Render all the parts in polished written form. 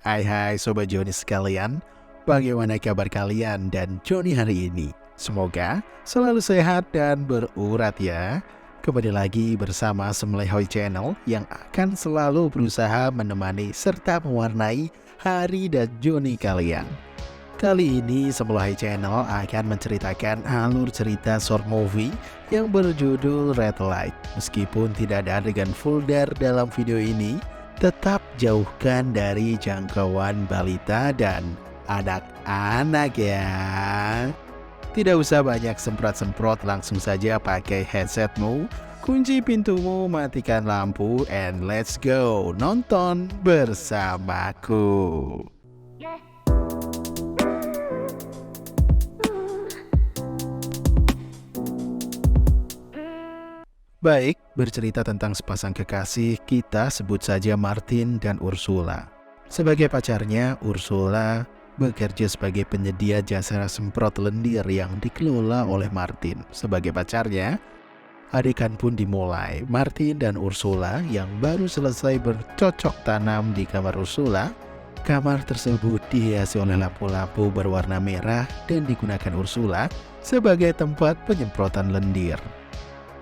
Hai Sobat Joni sekalian, bagaimana kabar kalian dan Joni hari ini? Semoga selalu sehat dan berurat ya. Kembali lagi bersama Semlehoi Channel yang akan selalu berusaha menemani serta mewarnai hari dan Joni kalian. Kali ini Semlehoi Channel akan menceritakan alur cerita short movie yang berjudul Red Light. Meskipun tidak ada adegan vulgar dalam video ini, tetap jauhkan dari jangkauan balita dan anak-anak ya. Tidak usah banyak semprot-semprot, langsung saja pakai headsetmu, kunci pintumu, matikan lampu, and let's go nonton bersamaku. Baik, bercerita tentang sepasang kekasih, kita sebut saja Martin dan Ursula. Sebagai pacarnya, Ursula bekerja sebagai penyedia jasa semprot lendir yang dikelola oleh Martin. Sebagai pacarnya, adegan pun dimulai. Martin dan Ursula yang baru selesai bercocok tanam di kamar Ursula. Kamar tersebut dihiasi oleh lampu-lampu berwarna merah dan digunakan Ursula sebagai tempat penyemprotan lendir.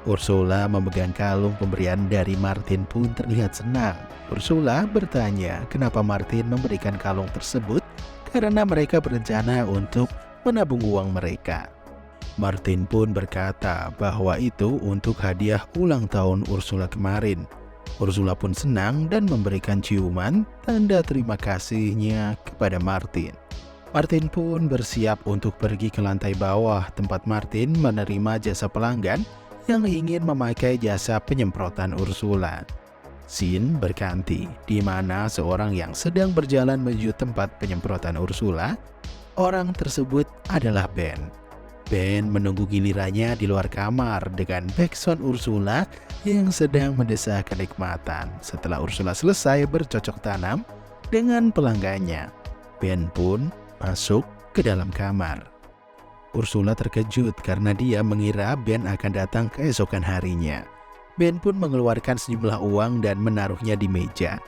Ursula memegang kalung pemberian dari Martin pun terlihat senang. Ursula bertanya kenapa Martin memberikan kalung tersebut, karena mereka berencana untuk menabung uang mereka. Martin pun berkata bahwa itu untuk hadiah ulang tahun Ursula kemarin. Ursula pun senang dan memberikan ciuman tanda terima kasihnya kepada Martin. Martin pun bersiap untuk pergi ke lantai bawah tempat Martin menerima jasa pelanggan yang ingin memakai jasa penyemprotan Ursula. Scene berganti, di mana seorang yang sedang berjalan menuju tempat penyemprotan Ursula. Orang tersebut adalah Ben. Ben menunggu gilirannya di luar kamar dengan backsound Ursula yang sedang mendesak kenikmatan. Setelah Ursula selesai bercocok tanam dengan pelanggannya, Ben pun masuk ke dalam kamar. Ursula terkejut karena dia mengira Ben akan datang keesokan harinya. Ben pun mengeluarkan sejumlah uang dan menaruhnya di meja.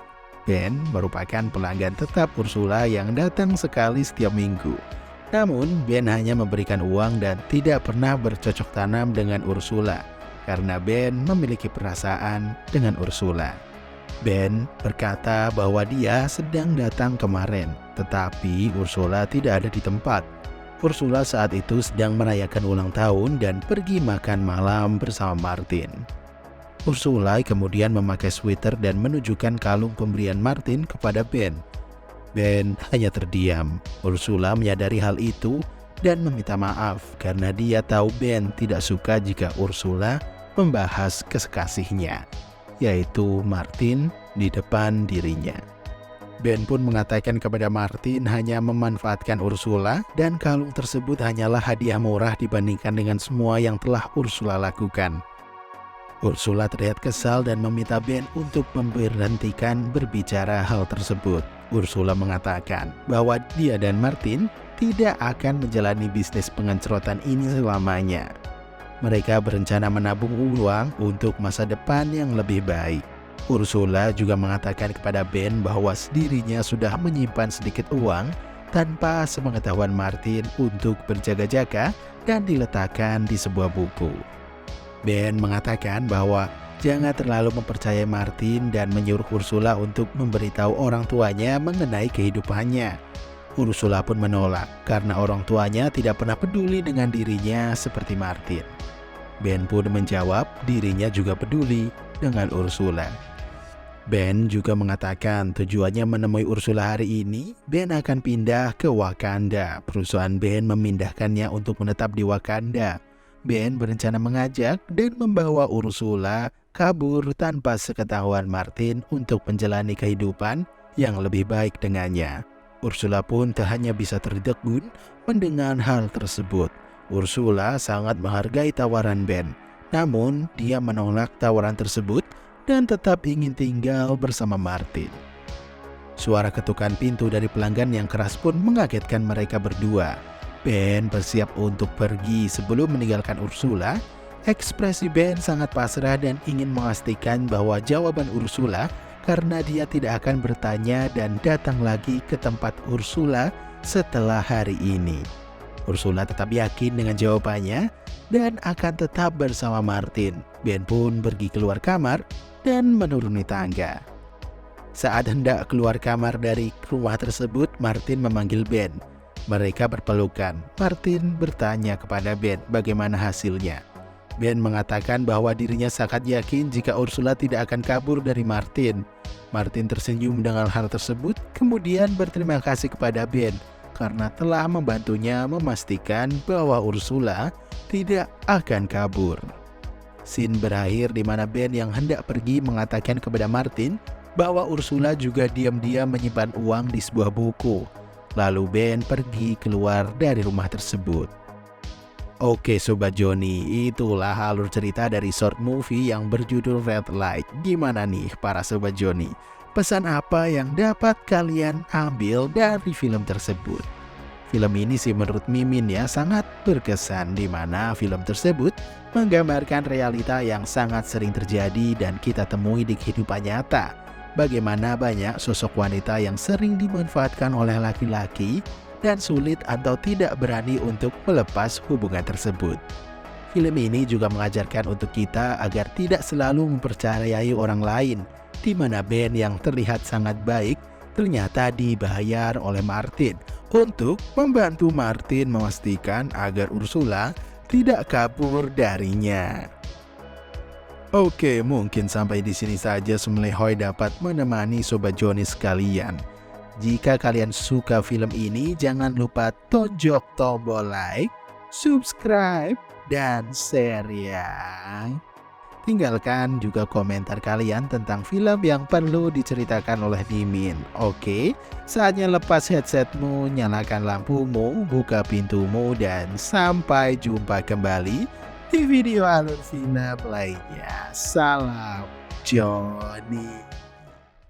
Ben merupakan pelanggan tetap Ursula yang datang sekali setiap minggu. Namun Ben hanya memberikan uang dan tidak pernah bercocok tanam dengan Ursula karena Ben memiliki perasaan dengan Ursula. Ben berkata bahwa dia sedang datang kemarin, tetapi Ursula tidak ada di tempat. Ursula saat itu sedang merayakan ulang tahun dan pergi makan malam bersama Martin. Ursula kemudian memakai sweater dan menunjukkan kalung pemberian Martin kepada Ben. Ben hanya terdiam. Ursula menyadari hal itu dan meminta maaf karena dia tahu Ben tidak suka jika Ursula membahas kekasihnya, yaitu Martin, di depan dirinya. Ben pun mengatakan kepada Martin hanya memanfaatkan Ursula dan kalung tersebut hanyalah hadiah murah dibandingkan dengan semua yang telah Ursula lakukan. Ursula terlihat kesal dan meminta Ben untuk memberhentikan berbicara hal tersebut. Ursula mengatakan bahwa dia dan Martin tidak akan menjalani bisnis pengencrotan ini selamanya. Mereka berencana menabung uang untuk masa depan yang lebih baik. Ursula juga mengatakan kepada Ben bahwa dirinya sudah menyimpan sedikit uang tanpa sepengetahuan Martin untuk berjaga-jaga dan diletakkan di sebuah buku. Ben mengatakan bahwa jangan terlalu mempercayai Martin dan menyuruh Ursula untuk memberitahu orang tuanya mengenai kehidupannya. Ursula pun menolak karena orang tuanya tidak pernah peduli dengan dirinya seperti Martin. Ben pun menjawab dirinya juga peduli dengan Ursula. Ben juga mengatakan tujuannya menemui Ursula hari ini. Ben akan pindah ke Wakanda. Perusahaan Ben memindahkannya untuk menetap di Wakanda. Ben berencana mengajak dan membawa Ursula kabur tanpa sepengetahuan Martin untuk menjalani kehidupan yang lebih baik dengannya. Ursula pun tak hanya bisa tertegun mendengar hal tersebut. Ursula sangat menghargai tawaran Ben, namun dia menolak tawaran tersebut dan tetap ingin tinggal bersama Martin. Suara ketukan pintu dari pelanggan yang keras pun mengagetkan mereka berdua. Ben bersiap untuk pergi sebelum meninggalkan Ursula. Ekspresi Ben sangat pasrah dan ingin memastikan bahwa jawaban Ursula karena dia tidak akan bertanya dan datang lagi ke tempat Ursula setelah hari ini. Ursula tetap yakin dengan jawabannya dan akan tetap bersama Martin. Ben pun pergi keluar kamar dan menuruni tangga. Saat hendak keluar kamar dari rumah tersebut, Martin memanggil Ben. Mereka berpelukan. Martin bertanya kepada Ben bagaimana hasilnya. Ben mengatakan bahwa dirinya sangat yakin jika Ursula tidak akan kabur dari Martin. Martin tersenyum dengan hal tersebut, kemudian berterima kasih kepada Ben karena telah membantunya memastikan bahwa Ursula tidak akan kabur. Scene berakhir di mana Ben yang hendak pergi mengatakan kepada Martin bahwa Ursula juga diam-diam menyimpan uang di sebuah buku. Lalu Ben pergi keluar dari rumah tersebut. Oke Sobat Joni, itulah alur cerita dari short movie yang berjudul Red Light. Gimana nih para Sobat Joni? Pesan apa yang dapat kalian ambil dari film tersebut? Film ini sih menurut Mimin ya sangat berkesan, di mana film tersebut menggambarkan realita yang sangat sering terjadi dan kita temui di kehidupan nyata. Bagaimana banyak sosok wanita yang sering dimanfaatkan oleh laki-laki dan sulit atau tidak berani untuk melepas hubungan tersebut. Film ini juga mengajarkan untuk kita agar tidak selalu mempercayai orang lain, di mana Ben yang terlihat sangat baik ternyata dibayar oleh Martin untuk membantu Martin memastikan agar Ursula tidak kabur darinya. Oke, mungkin sampai di sini saja Semlehoy dapat menemani Sobat Joni sekalian. Jika kalian suka film ini, jangan lupa tonjok tombol like, subscribe, dan share ya. Tinggalkan juga komentar kalian tentang film yang perlu diceritakan oleh Mimin. Oke, saatnya lepas headsetmu, nyalakan lampumu, buka pintumu, dan sampai jumpa kembali di video alur film lainnya. Salam Joni.